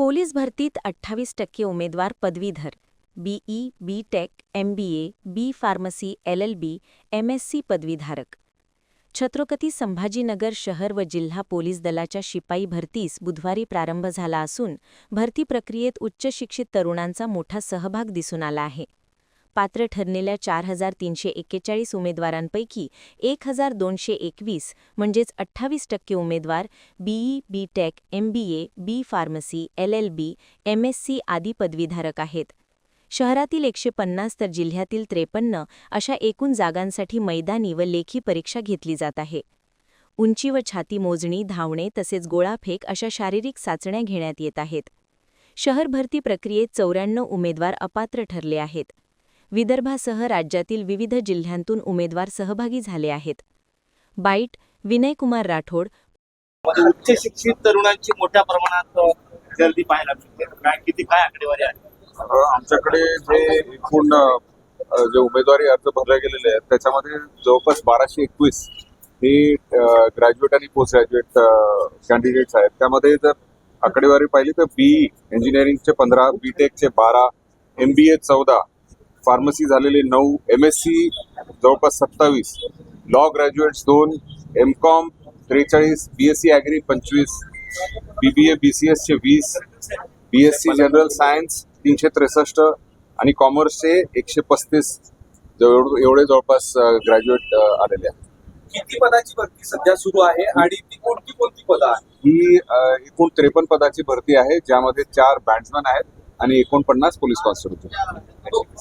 Police भरतीत 28% उमेदवार पदवीधर, BE, B Tech, MBA, B pharmacy, LLB, MSc पदवीधारक. छत्रपती संभाजीनगर शहर व जिल्हा पोलीस दलाच्या शिपाई भरतीस बुधवारी प्रारंभ झाला असून भरती प्रक्रियेत उच्च शिक्षित तरुणांचा मोठा सहभाग दिसून आला आहे. पात्र ठरलेल्या 4341 उमेदवारांपैकी 1221 म्हणजेच 28% उमेदवार BE, B Tech, MBA, B pharmacy, LLB, MSc आदी पदवीधारक आहेत. शहरातील 150 तर जिल्ह्यातील 53 अशा एकूण जागांसाठी मैदानी व लेखी परीक्षा घेतली जात आहे. उंची व छाती मोजणी, धावणे तसेच गोळाफेक अशा शारीरिक चाचण्या घेण्यात येत आहेत. शहर भरती प्रक्रियेत 94 उमेदवार अपात्र ठरले आहेत. विदर्भासह राज्यातील विविध जिल्ह्यांतून उमेदवार सहभागी झाले आहेत. बाईट विनयकुमार राठोड. उच्च शिक्षित तरुणांची मोठ्या प्रमाणात गर्दी पाहायला मिळते. काय आकडेवारी आहे? आमच्याकडे जे एकूण जे उमेदवारी अर्ज भरले गेलेले आहेत त्याच्यामध्ये जवळपास 1221 ही ग्रॅज्युएट आणि पोस्ट ग्रॅज्युएट कॅन्डिडेट्स आहेत. त्यामध्ये जर आकडेवारी पाहिली तर बीई इंजिनिअरिंगचे 15, बीटेकचे 12, एमबीए 14, फार्मसी झालेले 9, एमएससी जवळपास 27, law graduates 2, MCom 43, BSc agri 25, BBA बीसीएसचे 20, बीएससी जनरल सायन्स 363 आणि कॉमर्सचे 135 एवढे जवळपास ग्रॅज्युएट आलेले आहेत. किती पदाची भरती सध्या सुरू आहे आणि ती कोणती पदं आहेत? ही एकूण 53 पदाची भरती आहे, ज्यामध्ये 4 बँड्समॅन आहेत आणि 49 पोलीस कॉन्स्टेबल.